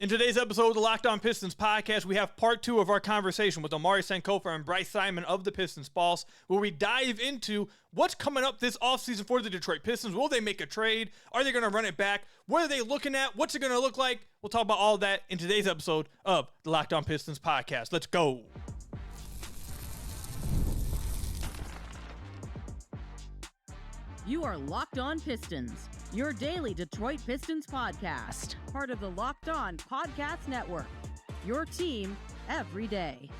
In today's episode of the Locked On Pistons podcast, we have part 2 of our conversation with Omari, Sankofa, and Bryce Simon of the Pistons Pulse, where we dive into what's coming up this offseason for the Detroit Pistons. Will they make a trade? Are they going to run it back? What are they looking at? What's it going to look like? We'll talk about all of that in today's episode of the Locked On Pistons podcast. Let's go. You are Locked On Pistons, your daily Detroit Pistons podcast, part of the Locked On Podcast Network, your team every day.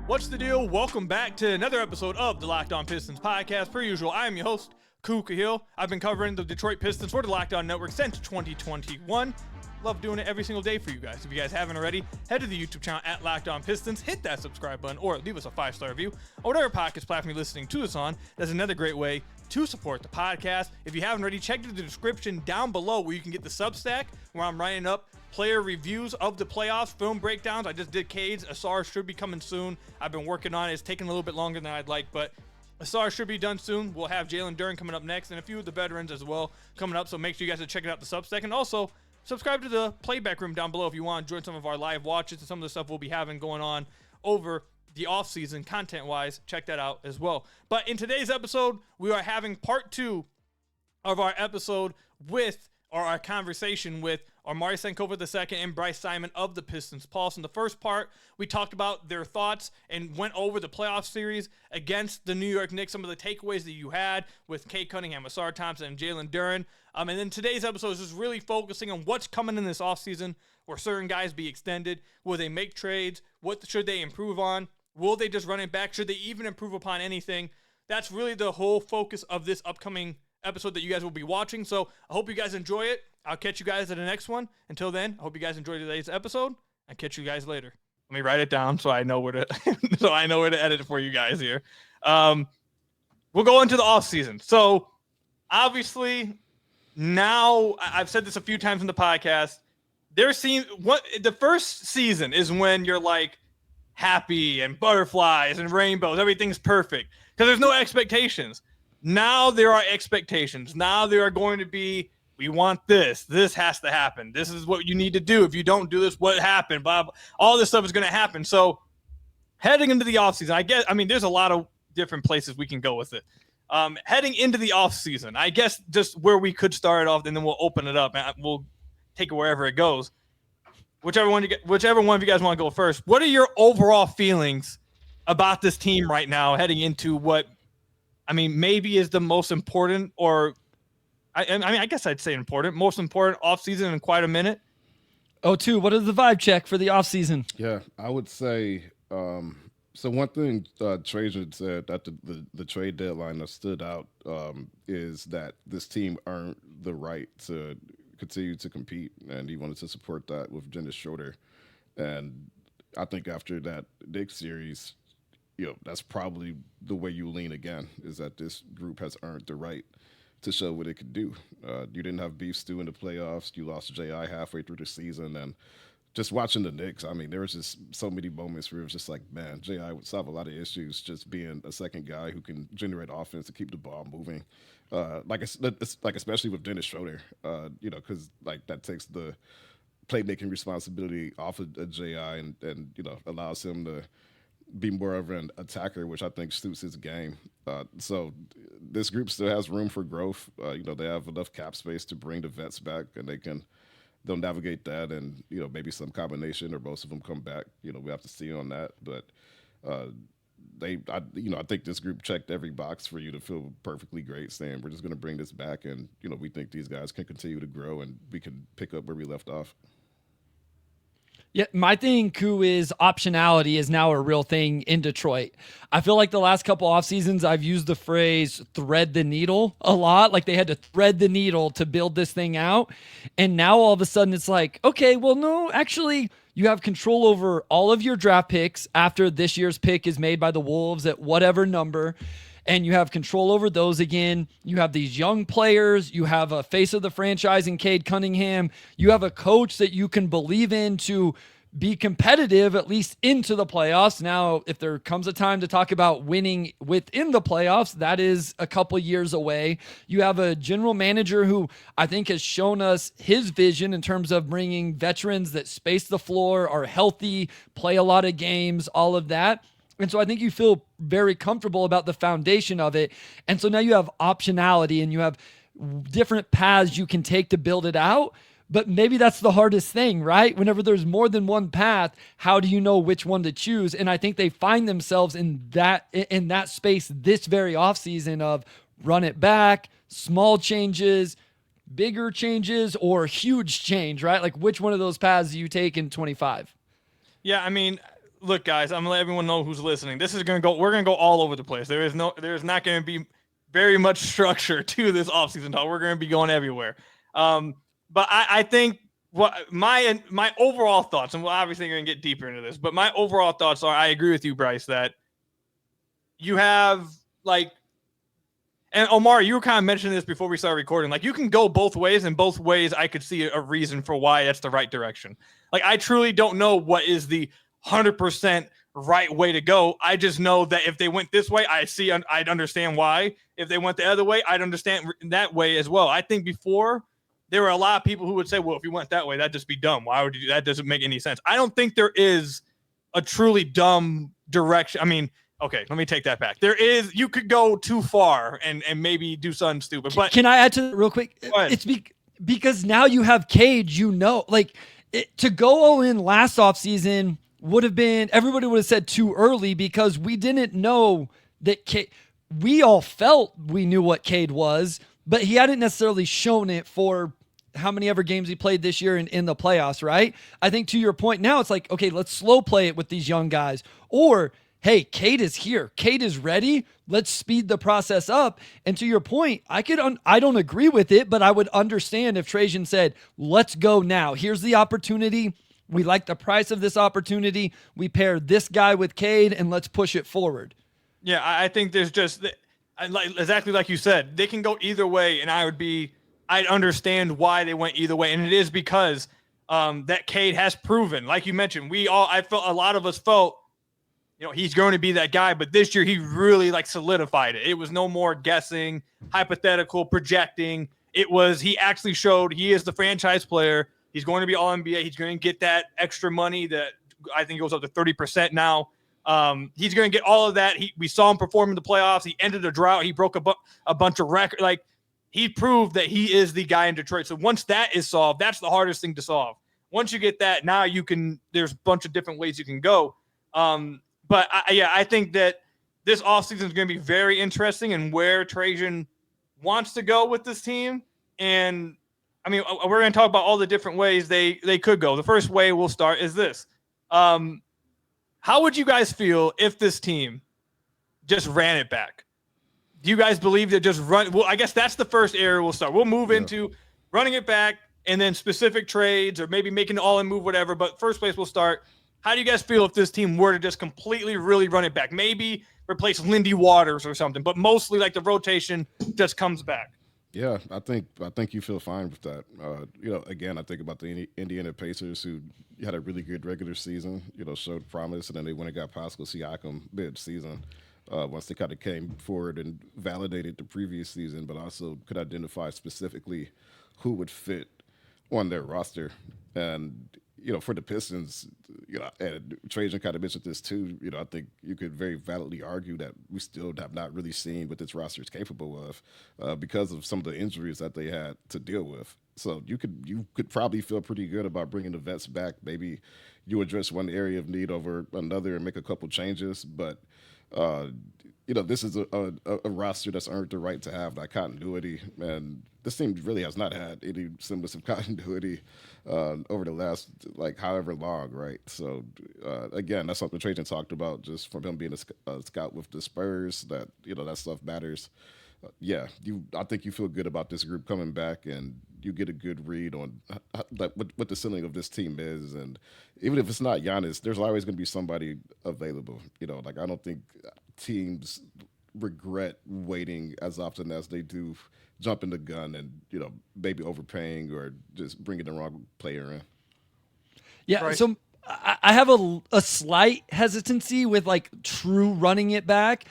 What's the deal? Welcome back to another episode of the Locked On Pistons podcast. Per usual, I am your host, Kuka Hill. I've been covering the Detroit Pistons for the Locked On Network since 2021. Love doing it every single day for you guys. If you guys haven't already, head to the YouTube channel at Locked On Pistons, hit that subscribe button, or leave us a 5-star review, or whatever podcast platform you're listening to us on. That's another great way to support the podcast. If you haven't already, check the description down below where you can get the Substack, where I'm writing up player reviews of the playoffs, film breakdowns. I just did Cade's. Asar should be coming soon. I've been working on it. It's taking a little bit longer than I'd like, but Asar should be done soon. We'll have Jalen, Duren coming up next, and a few of the veterans as well coming up, so make sure you guys are checking out the Substack. And also, subscribe to the playback room down below if you want to join some of our live watches and some of the stuff we'll be having going on over the offseason content-wise. Check that out as well. But in today's episode, we are having part 2 of our episode with, or our conversation with, Omari Sankofa II and Bryce Simon of the Pistons Pulse. In the first part, we talked about their thoughts and went over the playoff series against the New York Knicks, some of the takeaways that you had with Cade Cunningham, Asar Thompson, and Jalen Duren. And then today's episode is just really focusing on what's coming in this offseason. Will certain guys be extended? Will they make trades? What should they improve on? Will they just run it back? Should they even improve upon anything? That's really the whole focus of this upcoming episode that you guys will be watching. So I hope you guys enjoy it. I'll catch you guys at the next one. Until then, I hope you guys enjoyed today's episode. I'll catch you guys later. Let me write it down so I know where to edit it for you guys here. We'll go into the offseason. So obviously now, I've said this a few times in the podcast, the first season is when you're like happy and butterflies and rainbows. Everything's perfect because there's no expectations. Now there are expectations. Now there are going to be, we want this. This has to happen. This is what you need to do. If you don't do this, what happened? Blah, blah. All this stuff is going to happen. So heading into the offseason, there's a lot of different places we can go with it. Heading into the offseason, I guess just where we could start it off, and then we'll open it up and we'll take it wherever it goes. Whichever one of you guys want to go first. What are your overall feelings about this team right now heading into what, maybe is the most important, or I guess I'd say most important offseason in quite a minute? O2, what is the vibe check for the offseason? Yeah, I would say, so one thing Trajan said at the trade deadline that stood out is that this team earned the right to continue to compete, and he wanted to support that with Dennis Schroeder. And I think after that Knicks series, that's probably the way you lean again, is that this group has earned the right to show what it could do. You didn't have beef stew in the playoffs. You lost J.I. halfway through the season, and just watching the Knicks, there was just so many moments where it was just like, man, J.I. would solve a lot of issues just being a second guy who can generate offense to keep the ball moving. Especially with Dennis Schroeder, because that takes the playmaking responsibility off of J.I. and allows him to be more of an attacker, which I think suits his game. So this group still has room for growth. They have enough cap space to bring the vets back, and they'll navigate that, and maybe some combination or most of them come back. We have to see on that, but I think this group checked every box for you to feel perfectly great, saying we're just going to bring this back, and we think these guys can continue to grow, and we can pick up where we left off. Yeah, my thing, Koo, is optionality is now a real thing in Detroit. I feel like the last couple off seasons, I've used the phrase thread the needle a lot. Like they had to thread the needle to build this thing out. And now all of a sudden it's like, okay, well, no, actually you have control over all of your draft picks after this year's pick is made by the Wolves at whatever number. And you have control over those again. You have these young players. You have a face of the franchise in Cade Cunningham. You have a coach that you can believe in to be competitive at least into the playoffs. Now, if there comes a time to talk about winning within the playoffs, that is a couple years away. You have a general manager who I think has shown us his vision in terms of bringing veterans that space the floor, are healthy, play a lot of games, all of that. And so I think you feel very comfortable about the foundation of it. And so now you have optionality and you have different paths you can take to build it out. But maybe that's the hardest thing, right? Whenever there's more than one path, how do you know which one to choose? And I think they find themselves in that space this very offseason of run it back, small changes, bigger changes, or huge change, right? Like which one of those paths do you take in 25? Yeah, I mean, look, guys, I'm gonna let everyone know who's listening. This is gonna go. We're gonna go all over the place. There's not gonna be very much structure to this offseason talk. We're gonna be going everywhere. But I think what my overall thoughts, and we're obviously going to get deeper into this, but my overall thoughts are, I agree with you, Bryce, that you have and Omari, you were kind of mentioning this before we started recording, like you can go both ways, and both ways I could see a reason for why that's the right direction. Like I truly don't know what is the 100% right way to go. I just know that if they went this way, I'd understand why. If they went the other way, I'd understand that way as well. I think before, there were a lot of people who would say, well, if you went that way, that'd just be dumb. Why would you do that? Doesn't make any sense. I don't think there is a truly dumb direction. I mean, okay, let me take that back. You could go too far and maybe do something stupid. But can I add to that real quick? It's because now you have Cade, to go all in last offseason would have been, everybody would have said too early because we didn't know that Cade, we all felt we knew what Cade was, but he hadn't necessarily shown it for how many ever games he played this year in the playoffs, right? I think to your point now, it's like, okay, let's slow play it with these young guys. Or, hey, Cade is here. Cade is ready. Let's speed the process up. And to your point, I don't agree with it, but I would understand if Trajan said, let's go now. Here's the opportunity. We like the price of this opportunity. We pair this guy with Cade and let's push it forward. Yeah, I think there's just exactly like you said, they can go either way, and I'd understand why they went either way, and it is because that Cade has proven, like you mentioned, a lot of us felt, he's going to be that guy, but this year he really solidified it. It was no more guessing, hypothetical, projecting. It was he actually showed he is the franchise player. He's going to be All-NBA. He's going to get that extra money that I think goes up to 30% now. He's going to get all of that. We saw him perform in the playoffs. He ended a drought. He broke a bunch of records. He proved that he is the guy in Detroit. So once that is solved, that's the hardest thing to solve. Once you get that, now there's a bunch of different ways you can go. But I think that this offseason is going to be very interesting and where Trajan wants to go with this team. And I mean, we're going to talk about all the different ways they could go. The first way we'll start is this. How would you guys feel if this team just ran it back? Do you guys believe that just run? Well, I guess that's the first area we'll start. We'll move into running it back and then specific trades or maybe making an all-in move, whatever. But first place we'll start. How do you guys feel if this team were to just completely really run it back? Maybe replace Lindy Waters or something, but mostly the rotation just comes back. Yeah, I think you feel fine with that. Again, I think about the Indiana Pacers who had a really good regular season, showed promise, and then they went and got Pascal Siakam mid-season once they kind of came forward and validated the previous season, but also could identify specifically who would fit on their roster. And, for the Pistons, and Trajan kind of mentioned this too, I think you could very validly argue that we still have not really seen what this roster is capable of because of some of the injuries that they had to deal with. So you could probably feel pretty good about bringing the vets back. Maybe you address one area of need over another and make a couple changes, but this is a roster that's earned the right to have that continuity, and this team really has not had any semblance of continuity over the last however long, right? So again, that's something Trajan talked about, just from him being a scout with the Spurs, that that stuff matters. I think you feel good about this group coming back, and you get a good read on what the ceiling of this team is. And even if it's not Giannis, there's always going to be somebody available. I don't think teams regret waiting as often as they do jumping the gun and maybe overpaying or just bringing the wrong player in. Yeah, right. So I have a slight hesitancy with like true running it back,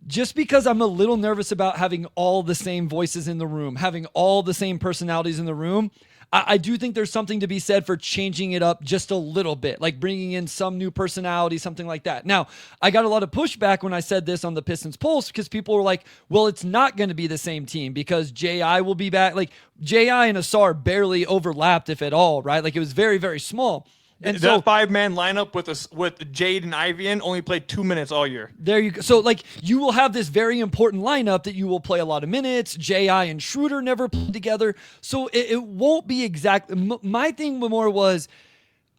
just because I'm a little nervous about having all the same voices in the room, having all the same personalities in the room. I do think there's something to be said for changing it up just a little bit, like bringing in some new personality, something like that. Now, I got a lot of pushback when I said this on the Pistons Pulse because people were like, well, it's not going to be the same team because J.I. will be back. Like, J.I. and Asar barely overlapped, if at all, right? Like, it was very, very small. And the so 5-man lineup with Jaden and Ivey in only played 2 minutes all year. there you go. So like you will have this very important lineup that you will play a lot of minutes. J.I. and Schroeder never played together. So it won't be exact. My thing more was,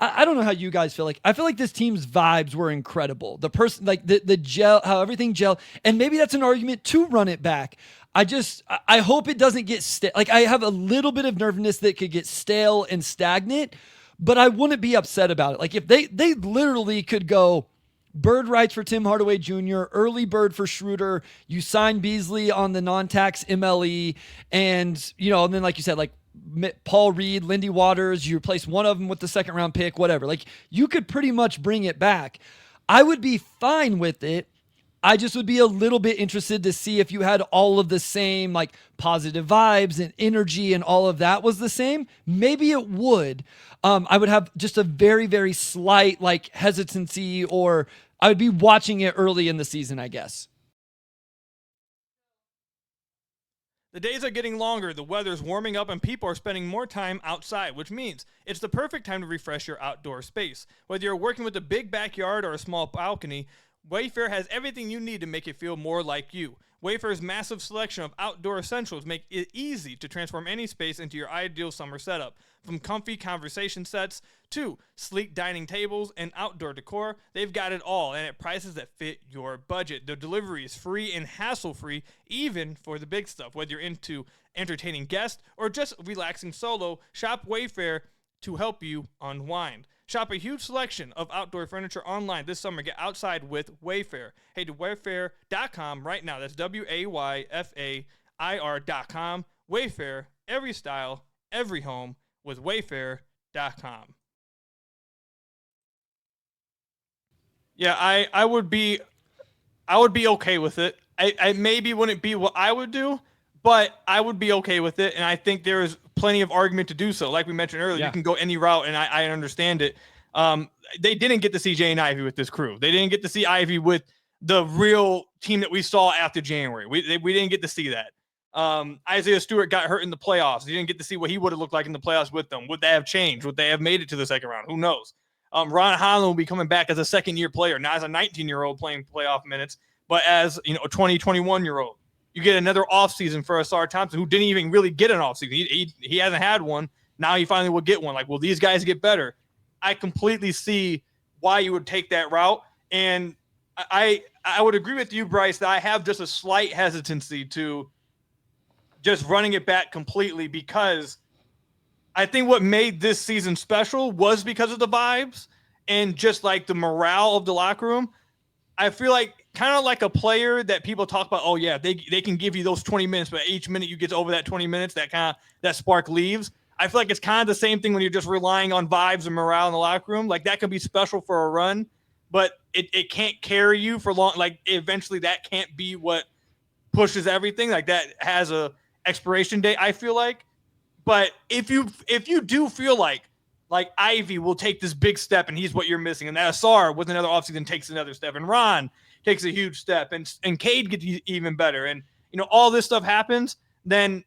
I don't know how you guys feel. Like, I feel like this team's vibes were incredible. The person, like the gel, how everything gel, and maybe that's an argument to run it back. I hope it doesn't get stale. Like, I have a little bit of nervousness that it could get stale and stagnant, but I wouldn't be upset about it. Like, if they literally could go bird rights for Tim Hardaway Jr., early bird for Schroeder, you sign Beasley on the non-tax MLE, and, and then like you said, like Paul Reed, Lindy Waters, you replace one of them with the second round pick, whatever. Like, you could pretty much bring it back. I would be fine with it. I just would be a little bit interested to see if you had all of the same like positive vibes and energy and all of that was the same. Maybe it would. I would have just a very, very slight like hesitancy, or I would be watching it early in the season, I guess. The days are getting longer, the weather's warming up, and people are spending more time outside, which means it's the perfect time to refresh your outdoor space. Whether you're working with a big backyard or a small balcony, Wayfair has everything you need to make it feel more like you. Wayfair's massive selection of outdoor essentials make it easy to transform any space into your ideal summer setup. From comfy conversation sets to sleek dining tables and outdoor decor, they've got it all, and at prices that fit your budget. The delivery is free and hassle-free, even for the big stuff. Whether you're into entertaining guests or just relaxing solo, shop Wayfair to help you unwind. Shop a huge selection of outdoor furniture online this summer. Get outside with Wayfair. Head to wayfair.com right now. That's Wayfair.com. Wayfair, every style, every home with Wayfair.com. Yeah, I would be okay with it. I maybe wouldn't be what I would do, but I would be okay with it, and I think there is plenty of argument to do so. Like we mentioned earlier, You can go any route, and I understand it. They didn't get to see Jay and Ivey with this crew. They didn't get to see Ivey with the real team that we saw after January. We didn't get to see that. Isaiah Stewart got hurt in the playoffs. You didn't get to see what he would have looked like in the playoffs with them. Would they have changed? Would they have made it to the second round? Who knows? Ron Holland will be coming back as a second-year player, not as a 19-year-old playing playoff minutes, but as a 20, 21-year-old. You get another offseason for Asar Thompson, who didn't even really get an offseason. He hasn't had one. Now he finally will get one. Like, will these guys get better? I completely see why you would take that route. And I would agree with you, Bryce, that I have just a slight hesitancy to just running it back completely, because I think what made this season special was because of the vibes and just like the morale of the locker room. I feel like kind of like a player that people talk about, oh yeah, they can give you those 20 minutes, but each minute you get over that 20 minutes, that spark leaves. I feel like it's kind of the same thing when you're just relying on vibes and morale in the locker room. Like, that can be special for a run, but it can't carry you for long. Like, eventually that can't be what pushes everything. Like, that has a expiration date, I feel like. But if you do feel like Ivey will take this big step and he's what you're missing, and that Asar with another offseason takes another step, and Ron takes a huge step, and Cade gets even better, and all this stuff happens, then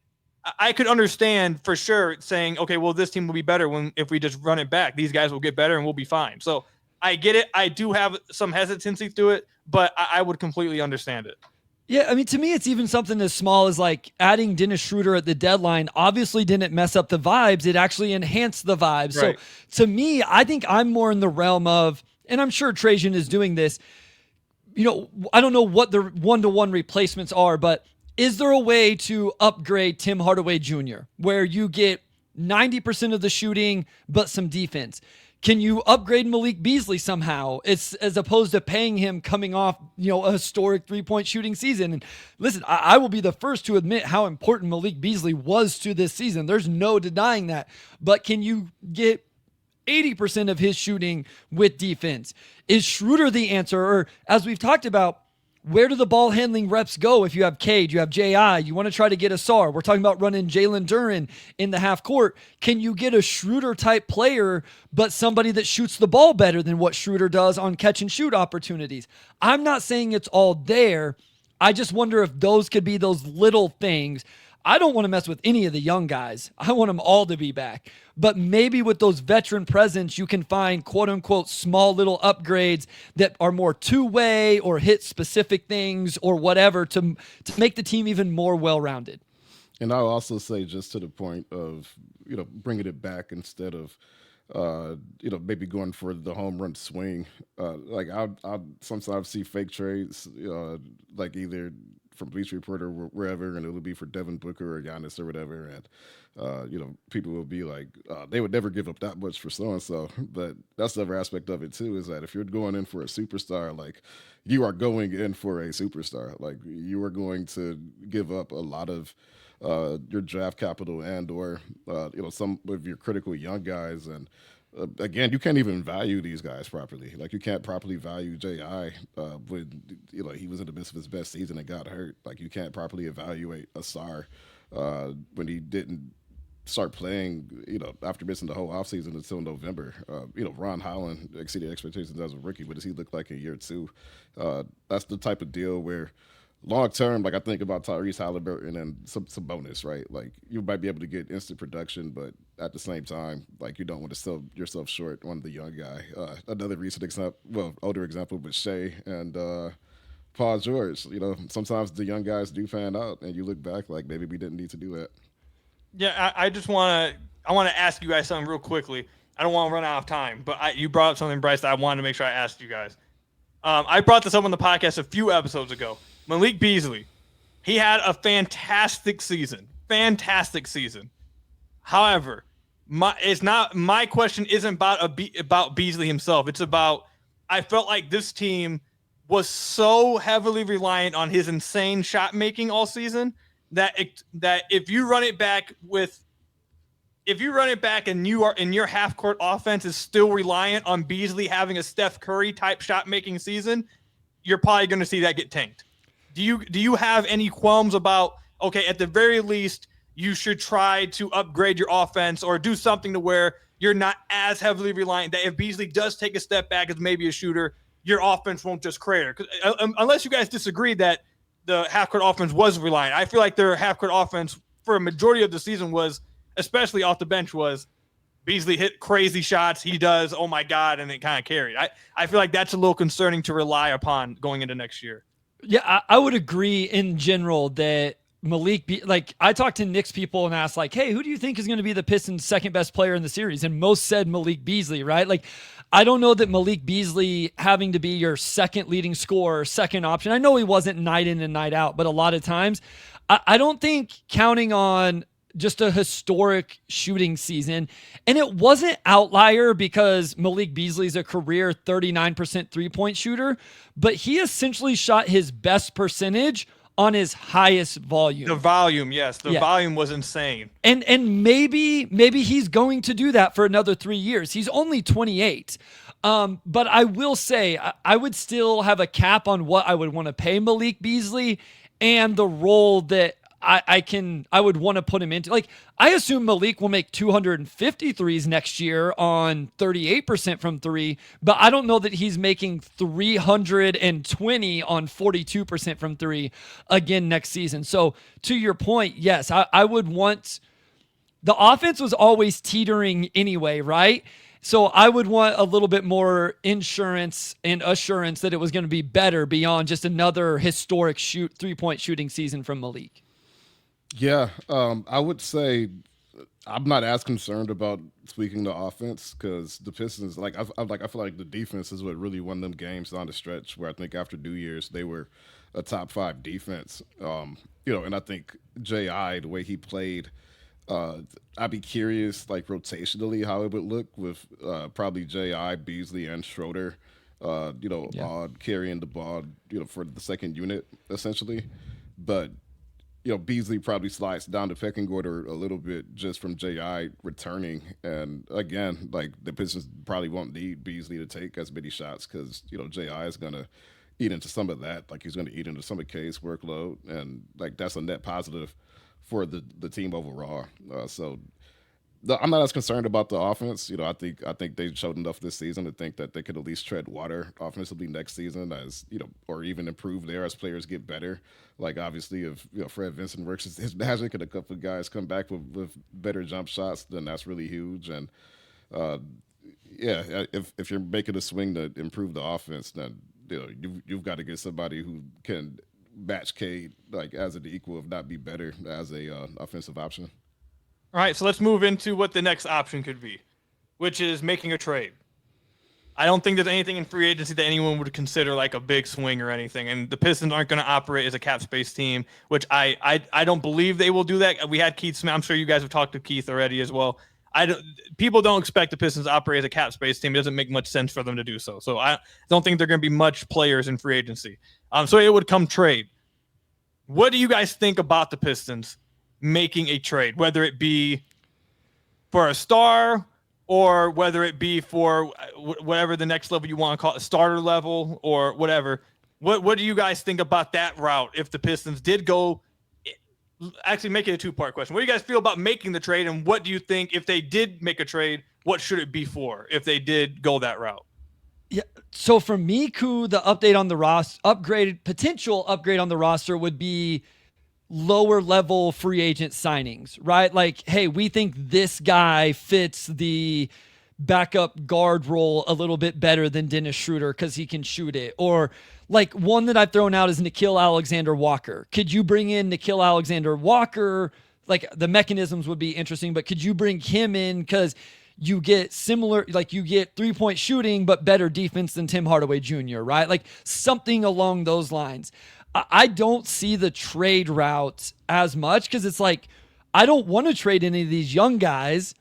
I could understand for sure saying, okay, well, this team will be better if we just run it back. These guys will get better and we'll be fine. So I get it. I do have some hesitancy to it, but I would completely understand it. Yeah, I mean, to me, it's even something as small as like adding Dennis Schroeder at the deadline obviously didn't mess up the vibes. It actually enhanced the vibes. Right. So to me, I think I'm more in the realm of, and I'm sure Trajan is doing this, I don't know what the one-to-one replacements are, but is there a way to upgrade Tim Hardaway Jr. where you get 90% of the shooting but some defense? Can you upgrade Malik Beasley somehow? It's as opposed to paying him coming off, a historic 3-point shooting season. And listen, I will be the first to admit how important Malik Beasley was to this season. There's no denying that. But can you get 80% of his shooting with defense. Is Schroeder the answer? Or as we've talked about, where do the ball handling reps go if you have Cade, you have J.I., you want to try to get Asar? We're talking about running Jalen Duren in the half court. Can you get a Schroeder type player, but somebody that shoots the ball better than what Schroeder does on catch and shoot opportunities? I'm not saying it's all there. I just wonder if those could be those little things. I don't want to mess with any of the young guys. I want them all to be back. But maybe with those veteran presence, you can find quote unquote small little upgrades that are more two-way or hit specific things or whatever to make the team even more well-rounded. And I'll also say, just to the point of, bringing it back instead of, maybe going for the home run swing. Like I'll sometimes see fake trades, like either from Bleacher Report or wherever, and it'll be for Devin Booker or Giannis or whatever. And, people will be like, they would never give up that much for so-and-so. But that's the other aspect of it too, is that if you're going in for a superstar, like you are going in for a superstar, like you are going to give up a lot of your draft capital and or, some of your critical young guys. And again, you can't even value these guys properly. Like you can't properly value J.I. When he was in the midst of his best season and got hurt. Like you can't properly evaluate Asar when he didn't start playing. After missing the whole offseason until November. Ron Holland exceeded expectations as a rookie. What does he look like in year two? That's the type of deal where long term, like I think about Tyrese Halliburton and some bonus, right? Like you might be able to get instant production, but at the same time, like you don't want to sell yourself short on the young guy. Another recent example, older example, but Shea and Paul George. Sometimes the young guys do fan out, and you look back like maybe we didn't need to do that. Yeah, I just want to ask you guys something real quickly. I don't want to run out of time, but you brought up something, Bryce, that I wanted to make sure I asked you guys. I brought this up on the podcast a few episodes ago. Malik Beasley, he had a fantastic season. However, my question isn't about Beasley himself. It's about, I felt like this team was so heavily reliant on his insane shot making all season that if you run it back and you are in your half court offense is still reliant on Beasley having a Steph Curry type shot making season, you're probably going to see that get tanked. Do you have any qualms about, okay, at the very least, you should try to upgrade your offense or do something to where you're not as heavily reliant that if Beasley does take a step back as maybe a shooter, your offense won't just crater? Unless you guys disagree that the half-court offense was reliant. I feel like their half-court offense for a majority of the season was, especially off the bench, was Beasley hit crazy shots. He does, oh my God, and it kind of carried. I feel like that's a little concerning to rely upon going into next year. Yeah, I would agree in general that I talked to Knicks people and asked like, hey, who do you think is going to be the Pistons' second best player in the series? And most said Malik Beasley, right? Like, I don't know that Malik Beasley having to be your second leading scorer, second option. I know he wasn't night in and night out, but a lot of times I don't think counting on just a historic shooting season. And it wasn't outlier because Malik Beasley's a career 39% three-point shooter, but he essentially shot his best percentage on his highest volume. The volume, yes. The volume was insane. And maybe he's going to do that for another 3 years. He's only 28. But I will say I would still have a cap on what I would want to pay Malik Beasley and the role that I would want to put him into. Like, I assume Malik will make 250 threes next year on 38% from three, but I don't know that he's making 320 on 42% from three again next season. So to your point, yes, I would want, the offense was always teetering anyway, right? So I would want a little bit more insurance and assurance that it was going to be better beyond just another historic three-point shooting season from Malik. Yeah, I would say I'm not as concerned about tweaking the offense because the Pistons, I feel like the defense is what really won them games down the stretch. Where I think after New Year's they were a top 5 defense. And I think J.I., the way he played, I'd be curious, like rotationally, how it would look with probably J.I., Beasley, and Schroeder. All carrying the ball, for the second unit essentially, but. Beasley probably slides down the pecking order a little bit just from Ji returning. And again, like the Pistons probably won't need Beasley to take as many shots because Ji is gonna eat into some of that. Like he's gonna eat into some of Cade's workload, and like that's a net positive for the team overall. I'm not as concerned about the offense. I think they showed enough this season to think that they could at least tread water offensively next season, as or even improve there as players get better. Like obviously, if Fred Vincent works his magic and a couple of guys come back with better jump shots, then that's really huge. And uh, yeah, if you're making a swing to improve the offense, then you've got to get somebody who can match Cade like as an equal, if not be better as a offensive option. All right, so let's move into what the next option could be, which is making a trade. I don't think there's anything in free agency that anyone would consider like a big swing or anything, and the Pistons aren't going to operate as a cap space team, which I don't believe they will do that. We had Keith Smith. I'm sure you guys have talked to Keith already as well. People don't expect the Pistons to operate as a cap space team. It doesn't make much sense for them to do so. So I don't think they're going to be much players in free agency. So it would come trade. What do you guys think about the Pistons making a trade, whether it be for a star or whether it be for whatever the next level you want to call it, starter level or whatever? What do you guys think about that route if the Pistons did go? Actually, make it a two-part question. What do you guys feel about making the trade, and what do you think if they did make a trade, what should it be for if they did go that route? Yeah. So for me, Koo, the update on the potential upgrade on the roster would be lower level free agent signings, right? Like, hey, we think this guy fits the backup guard role a little bit better than Dennis Schroeder because he can shoot it. Or like one that I've thrown out is Nickeil Alexander-Walker. Could you bring in Nickeil Alexander-Walker? Like the mechanisms would be interesting, but could you bring him in because you get similar, like you get 3-point shooting, but better defense than Tim Hardaway Jr., right? Like something along those lines. I don't see the trade route as much because it's like, I don't want to trade any of these young guys.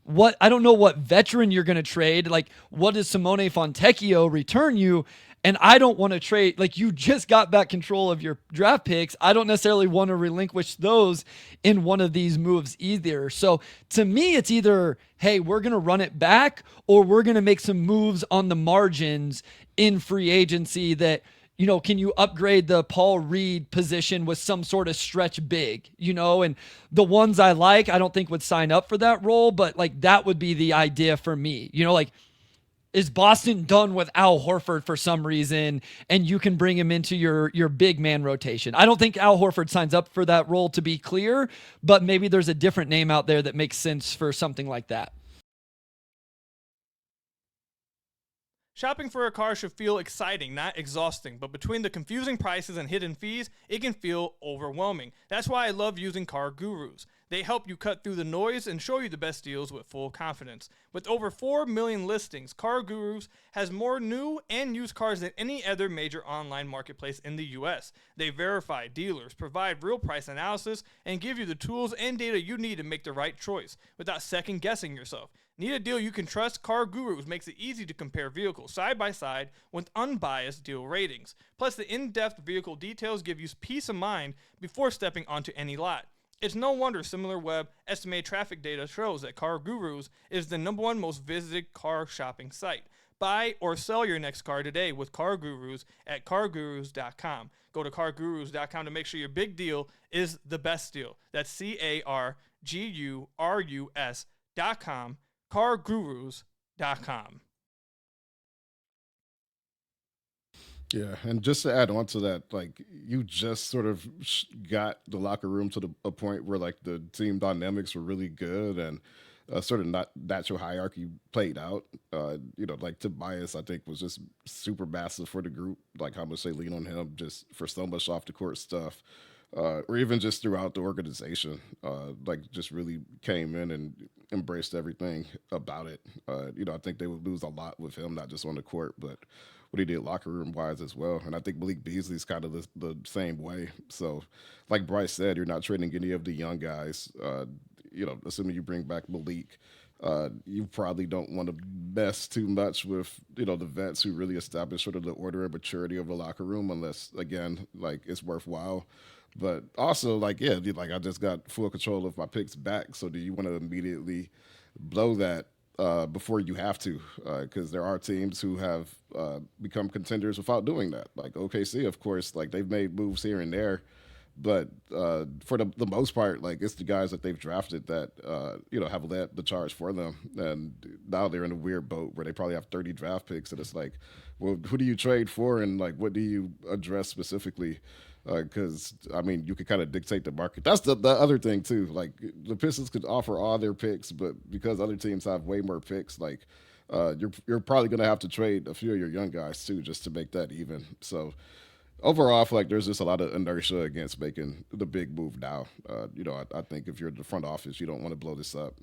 I don't know what veteran you're going to trade. Like, what does Simone Fontecchio return you? And I don't want to trade. Like, you just got back control of your draft picks. I don't necessarily want to relinquish those in one of these moves either. So to me, it's either, hey, we're going to run it back, or we're going to make some moves on the margins in free agency that, can you upgrade the Paul Reed position with some sort of stretch big, and the ones I like, I don't think would sign up for that role, but like that would be the idea for me, like, is Boston done with Al Horford for some reason and you can bring him into your big man rotation? I don't think Al Horford signs up for that role, to be clear, but maybe there's a different name out there that makes sense for something like that. Shopping for a car should feel exciting, not exhausting, but between the confusing prices and hidden fees, it can feel overwhelming. That's why I love using Car Gurus. They help you cut through the noise and show you the best deals with full confidence. With over 4 million listings, Car Gurus has more new and used cars than any other major online marketplace in the U.S. They verify dealers, provide real price analysis, and give you the tools and data you need to make the right choice without second-guessing yourself. Need a deal you can trust? Car Gurus makes it easy to compare vehicles side by side with unbiased deal ratings. Plus, the in-depth vehicle details give you peace of mind before stepping onto any lot. It's no wonder SimilarWeb estimated traffic data shows that Car Gurus is the #1 most visited car shopping site. Buy or sell your next car today with Car Gurus at kargurus.com. Go to kargurus.com to make sure your big deal is the best deal. That's CARGURUS.com. kargurus.com. Yeah, and just to add on to that, like you just sort of got the locker room to a point where like the team dynamics were really good and sort of not natural hierarchy played out. Like Tobias, I think was just super massive for the group. Like how much they lean on him just for so much off the court stuff. Or even just throughout the organization, like just really came in and embraced everything about it. I think they would lose a lot with him, not just on the court, but what he did locker room wise as well. And I think Malik Beasley's kind of the same way. So, like Bryce said, you're not trading any of the young guys. Assuming you bring back Malik, you probably don't want to mess too much with the vets who really establish sort of the order and maturity of the locker room, unless again like it's worthwhile. But also, like, yeah, like I just got full control of my picks back. So do you want to immediately blow that before you have to? Because there are teams who have become contenders without doing that. Like OKC, of course, like they've made moves here and there, but for the most part, like it's the guys that they've drafted that have led the charge for them, and now they're in a weird boat where they probably have 30 draft picks, and it's like, well, who do you trade for, and like what do you address specifically? Because I mean, you could kind of dictate the market. That's the other thing too. Like the Pistons could offer all their picks, but because other teams have way more picks, like you're probably going to have to trade a few of your young guys too, just to make that even. So overall, I feel like there's just a lot of inertia against making the big move now. I think if you're the front office, you don't want to blow this up.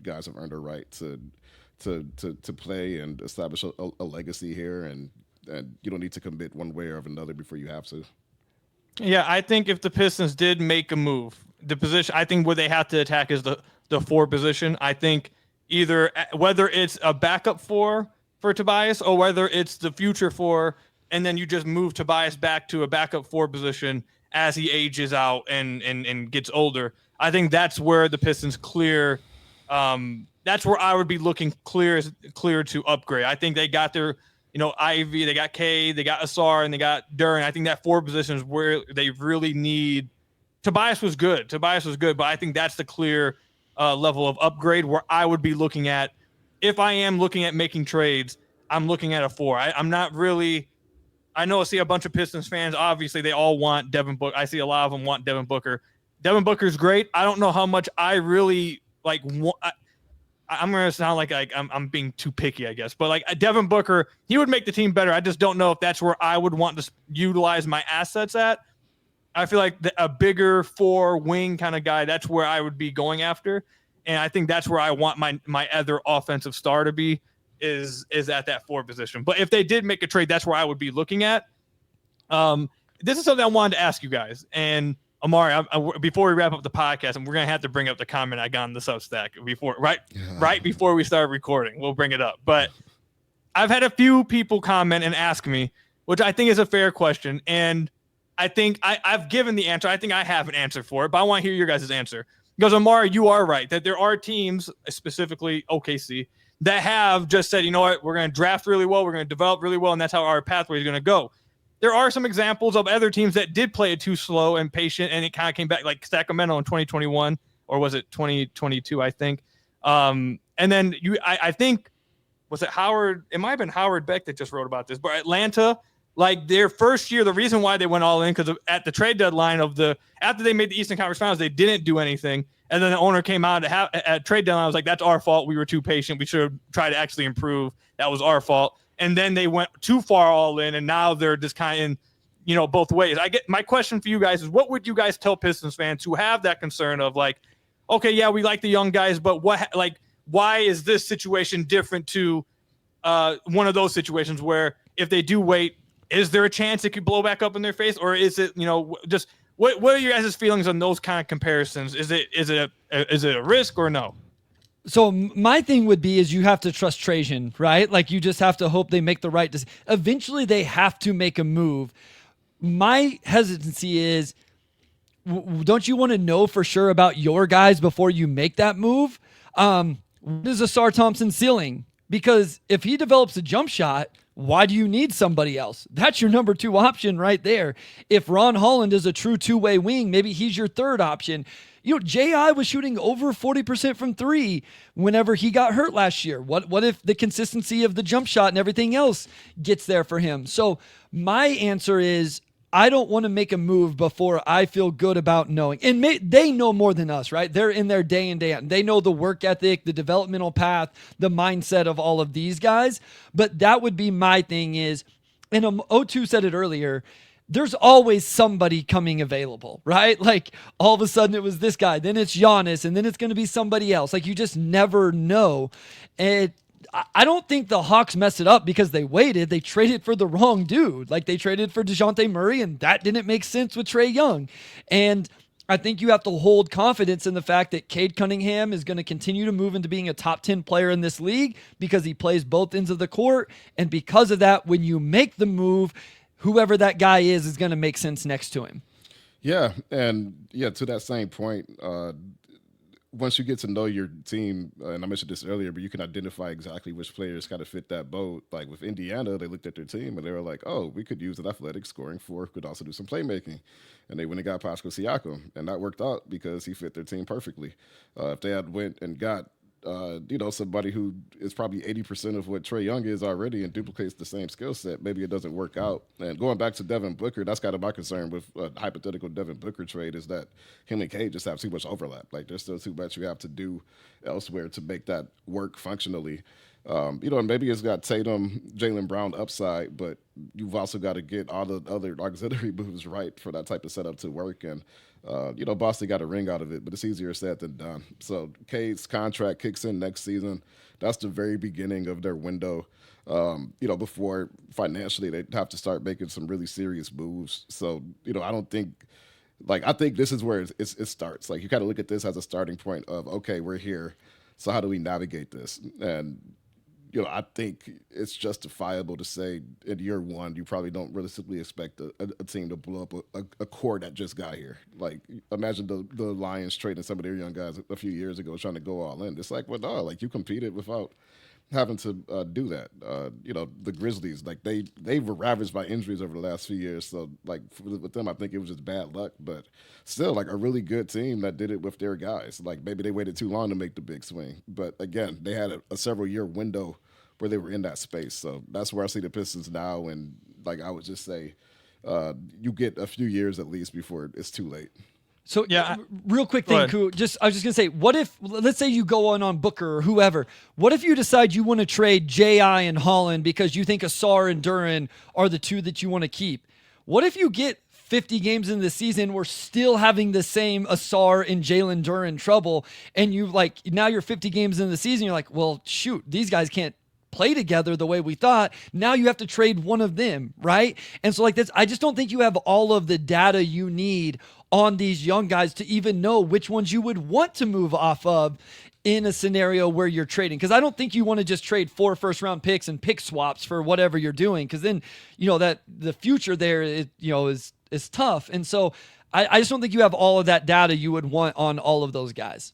Guys have earned a right to play and establish a legacy here, and you don't need to commit one way or another before you have to. Yeah, I think if the Pistons did make a move, the position I think where they have to attack is the 4 position. I think either whether it's a backup 4 for Tobias or whether it's the future 4, and then you just move Tobias back to a backup 4 position as he ages out and gets older. I think that's where the Pistons clear. That's where I would be looking clear to upgrade. I think they got their Ivey, they got Cade, they got Asar, and they got Duren. I think that 4 positions where they really need. Tobias was good, but I think that's the clear level of upgrade where I would be looking at. If I am looking at making trades, I'm looking at a 4. I'm not really. I know I see a bunch of Pistons fans. Obviously, they all want Devin Booker. I see a lot of them want Devin Booker. Devin Booker's great. I don't know how much I really like. I'm going to sound like I'm being too picky, I guess. But like Devin Booker, he would make the team better. I just don't know if that's where I would want to utilize my assets at. I feel like a bigger 4 wing kind of guy, that's where I would be going after. And I think that's where I want my other offensive star to be is at that 4 position. But if they did make a trade, that's where I would be looking at. This is something I wanted to ask you guys. And Omari, before we wrap up the podcast, and we're going to have to bring up the comment I got on the Substack right before we start recording. We'll bring it up. But I've had a few people comment and ask me, which I think is a fair question. And I think I've given the answer. I think I have an answer for it, but I want to hear your guys' answer. Because, Omari, you are right that there are teams, specifically OKC, that have just said, you know what, we're going to draft really well, we're going to develop really well, and that's how our pathway is going to go. There are some examples of other teams that did play it too slow and patient, and it kind of came back, like Sacramento in 2021, or was it 2022, I think. And then I think, was it Howard? It might have been Howard Beck that just wrote about this, but Atlanta, like their first year, the reason why they went all in, because at the trade deadline after they made the Eastern Conference Finals, they didn't do anything. And then the owner came out at trade deadline. I was like, that's our fault. We were too patient. We should have tried to actually improve. That was our fault. And then they went too far all in, and now they're just kind of, both ways. My question for you guys is, what would you guys tell Pistons fans who have that concern of like, okay, yeah, we like the young guys, but why is this situation different to one of those situations where if they do wait, is there a chance it could blow back up in their face, or is it, just what are your guys' feelings on those kind of comparisons? Is it a risk or no? So my thing would be is you have to trust Trajan, right? Like you just have to hope they make the right decision. Eventually they have to make a move. My hesitancy is, don't you want to know for sure about your guys before you make that move? What is Asar Thompson's ceiling? Because if he develops a jump shot, why do you need somebody else? That's your number 2 option right there. If Ron Holland is a true 2-way wing, maybe he's your 3rd option. J.I. was shooting over 40% from 3 whenever he got hurt last year. What if the consistency of the jump shot and everything else gets there for him? So my answer is, I don't want to make a move before I feel good about knowing. And they know more than us, right? They're in there day in, day out. They know the work ethic, the developmental path, the mindset of all of these guys. But that would be my thing is, and O2 said it earlier, there's always somebody coming available, right? Like all of a sudden it was this guy, then it's Giannis, and then it's going to be somebody else. Like you just never know. And I don't think the Hawks messed it up because they waited. They traded for the wrong dude. Like they traded for DeJounte Murray, and that didn't make sense with Trae Young. And I think you have to hold confidence in the fact that Cade Cunningham is going to continue to move into being a top 10 player in this league because he plays both ends of the court. And because of that, when you make the move, whoever that guy is going to make sense next to him. Yeah, and yeah, to that same point, once you get to know your team, and I mentioned this earlier, but you can identify exactly which players kind of fit that boat. Like with Indiana, they looked at their team and they were like, "Oh, we could use an athletic scoring four, could also do some playmaking," and they went and got Pascal Siakam, and that worked out because he fit their team perfectly. If they had went and got somebody who is probably 80% of what Trae Young is already and duplicates the same skill set, maybe it doesn't work out. And going back to Devin Booker, that's kind of my concern with a hypothetical Devin Booker trade is that him and Cade just have too much overlap. Like there's still too much you have to do elsewhere to make that work functionally. And maybe it's got Tatum, Jalen Brown upside, but you've also got to get all the other auxiliary moves right for that type of setup to work. And Boston got a ring out of it, but it's easier said than done. So Cade's contract kicks in next season. That's the very beginning of their window. Before financially they have to start making some really serious moves. So, I don't think I think this is where it starts. Like you kind of look at this as a starting point of, okay, we're here. So how do we navigate this? And, I think it's justifiable to say in year one, you probably don't realistically expect a team to blow up a core that just got here. Like imagine the Lions trading some of their young guys a few years ago trying to go all in. It's like, well, no, like you competed without having to do that. The Grizzlies, like they were ravaged by injuries over the last few years. So like with them, I think it was just bad luck, but still like a really good team that did it with their guys. Like maybe they waited too long to make the big swing, but again, they had a several year window where they were in that space. So that's where I see the Pistons now. And like, I would just say you get a few years at least before it's too late. So yeah, real quick thing, Koo, I was just gonna say, what if, let's say you go on Booker or whoever, what if you decide you want to trade J.I. and Holland because you think Asar and Duren are the two that you want to keep? What if you get 50 games in the season, we're still having the same Asar and Jalen Duren trouble, and now you're 50 games in the season, you're like, well, shoot, these guys can't play together the way we thought. Now you have to trade one of them, right? And so like this, I just don't think you have all of the data you need on these young guys to even know which ones you would want to move off of in a scenario where you're trading. Because I don't think you want to just trade 4 first-round picks and pick swaps for whatever you're doing. Because then, that the future there is tough. And so I just don't think you have all of that data you would want on all of those guys.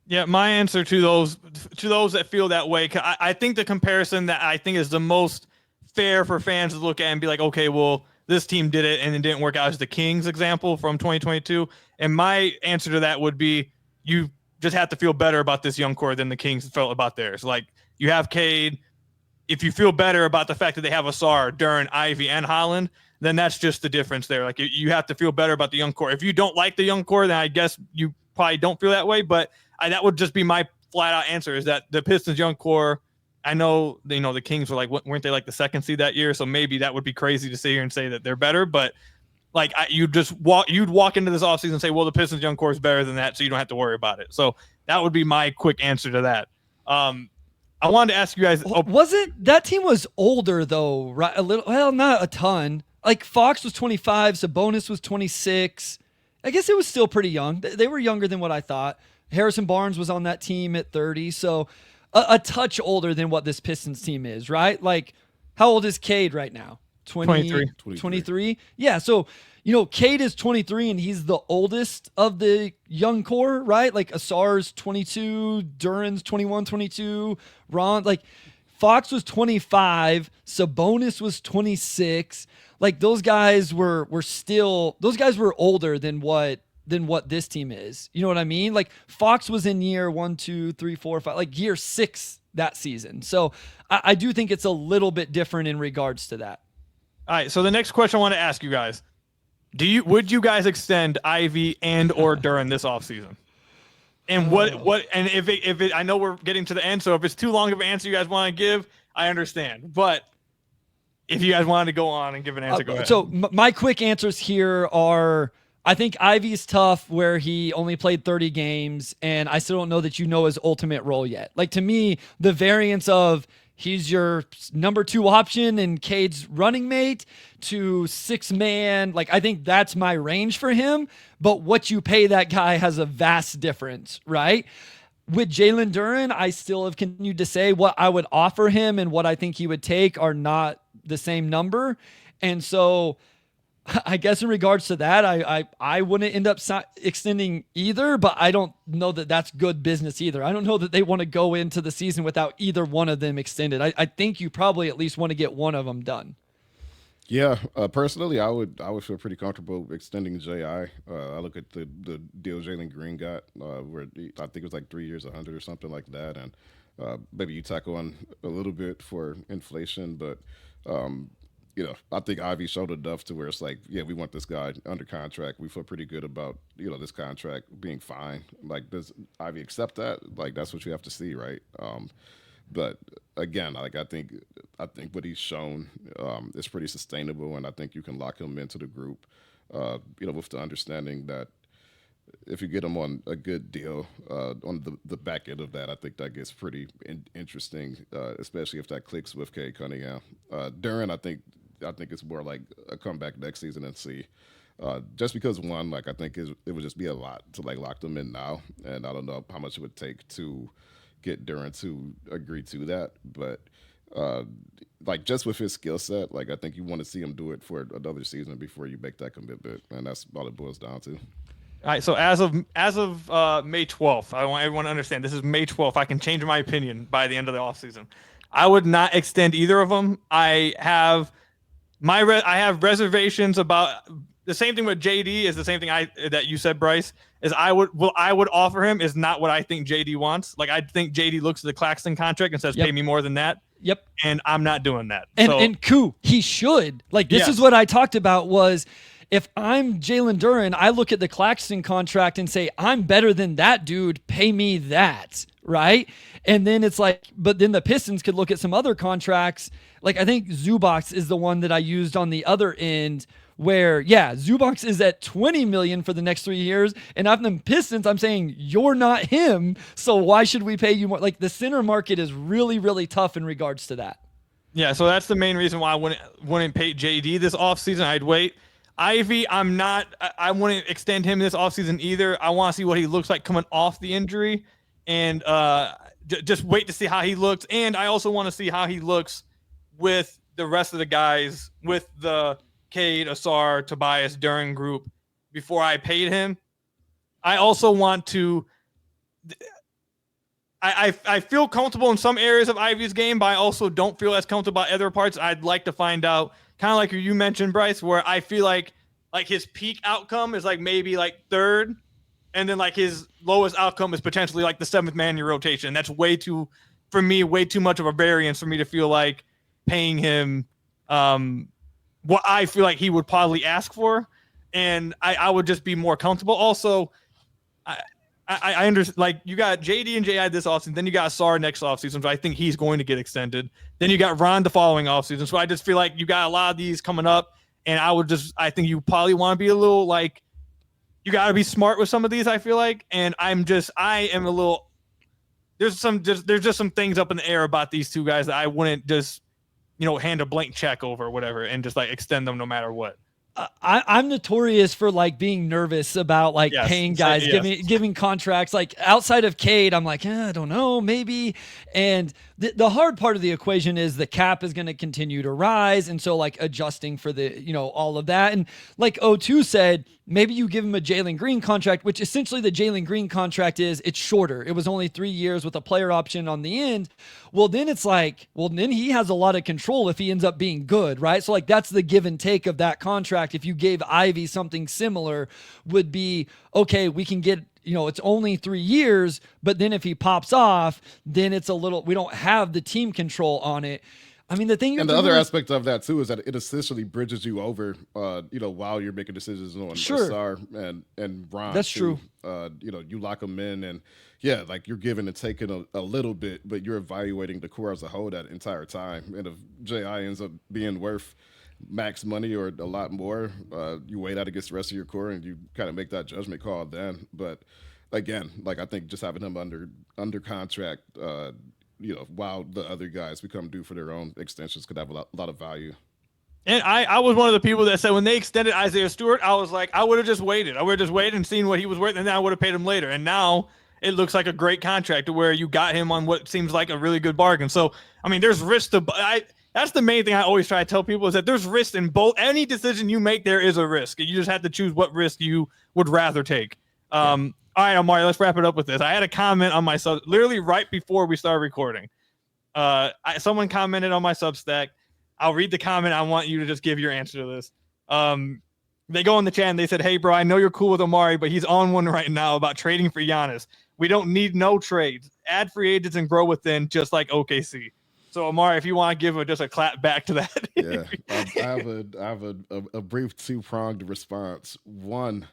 Yeah, my answer to those that feel that way, I think the comparison that I think is the most fair for fans to look at and be like, okay, well, this team did it and it didn't work out, is the Kings example from 2022. And my answer to that would be, you just have to feel better about this young core than the Kings felt about theirs. Like you have Cade. If you feel better about the fact that they have Asar, Duren, Ivey, and Holland, then that's just the difference there. Like you have to feel better about the young core. If you don't like the young core, then I guess you probably don't feel that way. But that would just be my flat out answer, is that the Pistons young core, I know, the Kings were like, weren't they like the 2nd seed that year? So maybe that would be crazy to sit here and say that they're better, but like you'd walk into this offseason and say, well, the Pistons young core is better than that, so you don't have to worry about it. So that would be my quick answer to that. I wanted to ask you guys. Wasn't that team was older though, right? A little, well, not a ton. Like Fox was 25, Sabonis was 26. I guess it was still pretty young. They were younger than what I thought. Harrison Barnes was on that team at 30, so a touch older than what this Pistons team is, right? Like, how old is Cade right now? 23. Yeah, so, Cade is 23, and he's the oldest of the young core, right? Like, Asar's 22, Duren's 21, 22, Ron, like, Fox was 25, Sabonis was 26. Like, those guys were older than what this team is. You know what I mean? Like Fox was in year 1, 2, 3, 4, 5, like year 6 that season. So I do think it's a little bit different in regards to that. All right. So the next question I want to ask you guys, would you guys extend Ivey and or Duren this offseason? And and if it, I know we're getting to the end, so if it's too long of an answer you guys want to give, I understand. But if you guys wanted to go on and give an answer, go ahead. So my quick answers here are, I think Ivey's tough where he only played 30 games, and I still don't know that his ultimate role yet. Like, to me, the variance of he's your number 2 option and Cade's running mate to 6-man, like, I think that's my range for him. But what you pay that guy has a vast difference, right? With Jalen Duren, I still have continued to say what I would offer him and what I think he would take are not the same number. And so I guess in regards to that, I wouldn't end up extending either, but I don't know that that's good business either. I don't know that they want to go into the season without either one of them extended. I think you probably at least want to get one of them done. Yeah, personally, I would feel pretty comfortable extending Ji. I look at the deal Jalen Green got, where I think it was like 3 years, 100 or something like that, and maybe you tackle on a little bit for inflation, but I think Ivey showed enough to where it's like, yeah, we want this guy under contract. We feel pretty good about this contract being fine. Like, does Ivey accept that? Like, that's what you have to see, right? But again, like I think what he's shown is pretty sustainable, and I think you can lock him into the group, with the understanding that if you get him on a good deal on the back end of that, I think that gets pretty interesting, especially if that clicks with Cade Cunningham. Duren, I think it's more like a comeback next season and see. Just because one, like I think it would just be a lot to like lock them in now, and I don't know how much it would take to get Duren to agree to that, but like just with his skill set, like I think you want to see him do it for another season before you make that commitment, and that's all it boils down to. All right, so as of May 12th, I want everyone to understand this is May 12th. I can change my opinion by the end of the offseason. I would not extend either of them. I have reservations about the same thing with JD is the same thing that you said, Bryce, is I would offer him is not what I think JD wants. Like I think JD looks at the Claxton contract and says, pay me more than that. Yep. And I'm not doing that. And Koo, he should. Like this is what I talked about was if I'm Jalen Duren, I look at the Claxton contract and say, I'm better than that dude. Pay me that. Right. And then it's like, but then the Pistons could look at some other contracts. Like I think Zubac is the one that I used on the other end where, Zubac is at $20 million for the next 3 years. And after the Pistons, I'm saying you're not him. So why should we pay you more? Like the center market is really, really tough in regards to that. Yeah. So that's the main reason why I wouldn't pay JD this offseason. I'd wait. Ivey, I wouldn't extend him this offseason either. I want to see what he looks like coming off the injury and just wait to see how he looks. And I also want to see how he looks with the rest of the guys, with the Cade, Asar, Tobias, Duren group before I paid him. I also want to I feel comfortable in some areas of Ivey's game, but I also don't feel as comfortable about other parts. I'd like to find out, kind of like you mentioned, Bryce, where I feel like his peak outcome is like maybe like third, and then like his lowest outcome is potentially like the seventh man in your rotation. That's way too much of a variance for me to feel like paying him what I feel like he would probably ask for, and I would just be more comfortable. Also, I understand, like, you got JD and JI this offseason, then you got Asar next offseason, so I think he's going to get extended. Then you got Ron the following offseason, so I just feel like you got a lot of these coming up, and I think you probably want to be a little, like, you got to be smart with some of these, I feel like, and I am a little, there's just some things up in the air about these two guys that I wouldn't just, hand a blank check over or whatever and just, like, extend them no matter what. I'm notorious for like being nervous about like paying guys, giving contracts. Like outside of Cade, I'm like, I don't know, maybe. And the hard part of the equation is the cap is going to continue to rise, and so like adjusting for the all of that. And like O2 said, maybe you give him a Jalen Green contract, which essentially the Jalen Green contract it's shorter. It was only 3 years with a player option on the end. Well, then it's like, then he has a lot of control if he ends up being good, right? So like that's the give and take of that contract. If you gave Ivey something similar, would be, okay, we can get, it's only 3 years, but then if he pops off, then it's we don't have the team control on it. I mean, the thing, and the other aspect of that too is that it essentially bridges you over, while you're making decisions on Asar and Ron. That's true. You lock them in, and like you're giving and taking a little bit, but you're evaluating the core as a whole that entire time. And if JI ends up being worth max money or a lot more, you weigh that against the rest of your core, and you kind of make that judgment call then. But again, like I think just having him under contract, while the other guys become due for their own extensions could have a lot of value. And I was one of the people that said when they extended Isaiah Stewart, I was like, I would have just waited. I would have just waited and seen what he was worth, and then I would have paid him later. And now it looks like a great contract to where you got him on what seems like a really good bargain. So, I mean, there's risk to That's the main thing I always try to tell people is that there's risk in both. Any decision you make, there is a risk. You just have to choose what risk you would rather take. All right, Omari, let's wrap it up with this. I had a comment on my literally right before we started recording. Someone commented on my Substack. I'll read the comment. I want you to just give your answer to this. They go in the chat and they said, "Hey, bro, I know you're cool with Omari, but he's on one right now about trading for Giannis. We don't need no trades. Add free agents and grow within, just like OKC." So, Omari, if you want to give just a clap back to that. Yeah, I have a brief two-pronged response. One,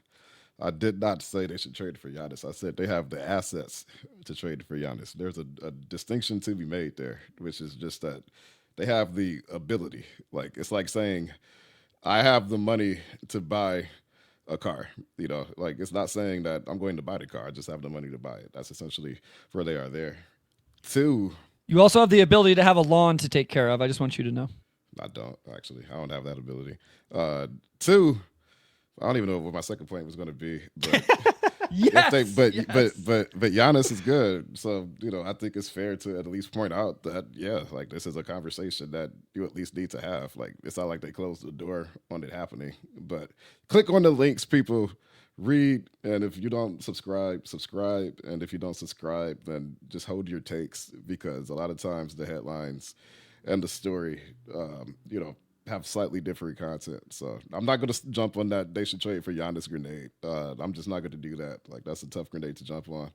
I did not say they should trade for Giannis. I said they have the assets to trade for Giannis. There's a distinction to be made there, which is just that they have the ability. Like, it's like saying, I have the money to buy a car. Like, it's not saying that I'm going to buy the car. I just have the money to buy it. That's essentially where they are there. Two, you also have the ability to have a lawn to take care of. I just want you to know. I don't, actually. I don't have that ability. Two, I don't even know what my second point was going to be. But but Giannis is good. So, I think it's fair to at least point out that, like, this is a conversation that you at least need to have. Like, it's not like they closed the door on it happening. But click on the links, people. Read, and if you don't subscribe. And if you don't subscribe, then just hold your takes, because a lot of times the headlines and the story, have slightly different content. So I'm not going to jump on that they should trade for Giannis grenade. I'm just not going to do that. Like, that's a tough grenade to jump on.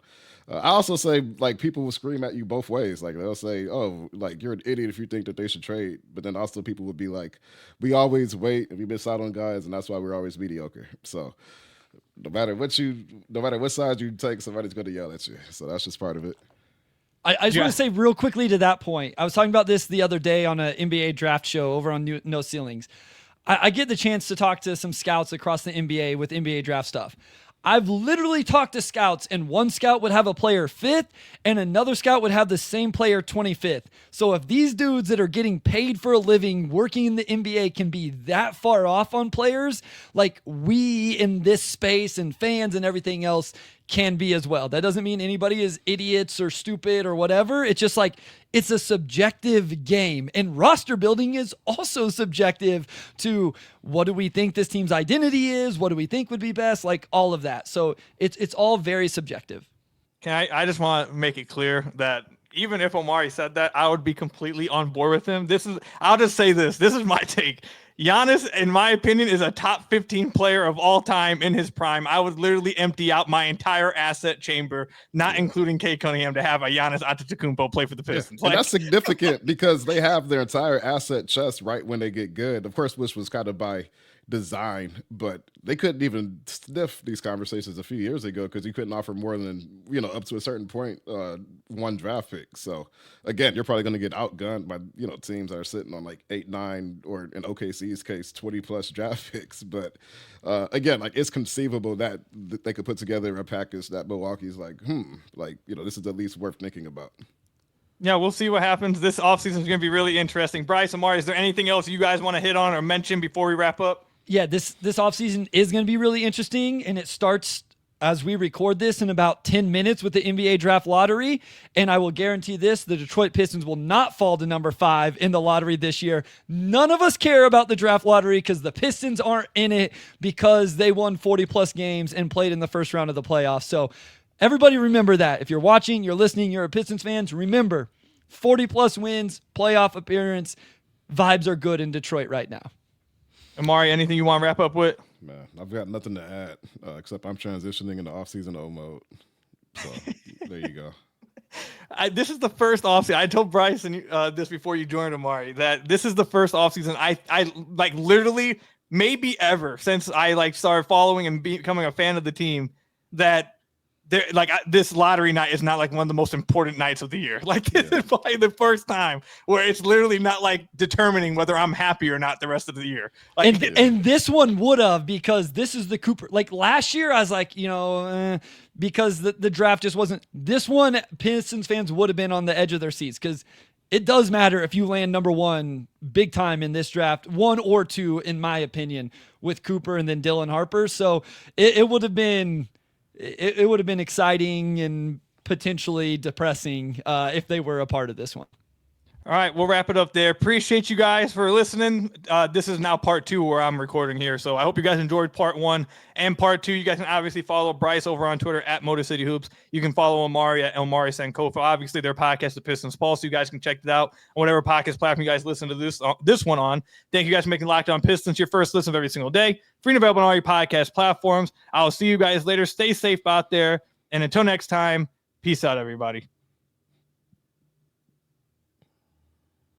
I also say, like, people will scream at you both ways. Like, they'll say, oh, like, you're an idiot if you think that they should trade. But then also people would be like, we always wait and we miss out on guys, and that's why we're always mediocre. So no matter what side you take, somebody's going to yell at you. So that's just part of it. I just want to say real quickly to that point. I was talking about this the other day on an NBA draft show over on No Ceilings. I get the chance to talk to some scouts across the NBA with NBA draft stuff. I've literally talked to scouts, and one scout would have a player 5th, and another scout would have the same player 25th. So if these dudes that are getting paid for a living working in the NBA can be that far off on players, like, we in this space and fans and everything else can be as well. That doesn't mean anybody is idiots or stupid or whatever. It's just like, it's a subjective game, and roster building is also subjective to what do we think this team's identity is? What do we think would be best? Like, all of that. So it's all very subjective. I just want to make it clear that even if Omari said that, I would be completely on board with him. I'll just say this. This is my take. Giannis, in my opinion, is a top 15 player of all time in his prime. I would literally empty out my entire asset chamber, not including Cade Cunningham, to have a Giannis Antetokounmpo play for the Pistons. Yeah. And that's significant because they have their entire asset chest right when they get good. Of course, which was kind of by design, but they couldn't even sniff these conversations a few years ago because you couldn't offer more than, up to a certain point, one draft pick. So again, you're probably going to get outgunned by, teams that are sitting on like 8, 9, or in OKC's case, 20 plus draft picks. But again, like, it's conceivable that they could put together a package that Milwaukee's like, this is at least worth thinking about. Yeah, we'll see what happens. This offseason is going to be really interesting. Bryce, Omari, is there anything else you guys want to hit on or mention before we wrap up? Yeah, this offseason is going to be really interesting, and it starts as we record this in about 10 minutes with the NBA draft lottery. And I will guarantee this, the Detroit Pistons will not fall to number 5 in the lottery this year. None of us care about the draft lottery because the Pistons aren't in it because they won 40-plus games and played in the first round of the playoffs. So everybody remember that. If you're watching, you're listening, you're a Pistons fans, remember, 40-plus wins, playoff appearance, vibes are good in Detroit right now. Amari, anything you want to wrap up with? Man, I've got nothing to add except I'm transitioning into off-season O mode. So there you go. This is the first offseason. I told Bryce this before you joined, Amari, that this is the first offseason I like literally maybe ever since I started following and becoming a fan of the team that this lottery night is not like one of the most important nights of the year. Like, this is probably the first time where it's literally not like determining whether I'm happy or not the rest of the year. Like, and this one would have, because this is the Cooper. Like, last year I was like, because the draft just wasn't. This one, Pistons fans would have been on the edge of their seats because it does matter if you land number 1 big time in this draft, 1 or 2, in my opinion, with Cooper and then Dylan Harper. So it would have been. It would have been exciting and potentially depressing if they were a part of this one. All right, we'll wrap it up there. Appreciate you guys for listening. This is now part 2 where I'm recording here. So I hope you guys enjoyed part 1 and part 2. You guys can obviously follow Bryce over on Twitter at Motor City Hoops. You can follow Omari at Omari Sankofa. Obviously, their podcast, The Pistons Pulse, so you guys can check it out on whatever podcast platform you guys listen to this one on. Thank you guys for making Locked On Pistons your first listen of every single day. Free and available on all your podcast platforms. I'll see you guys later. Stay safe out there. And until next time, peace out, everybody.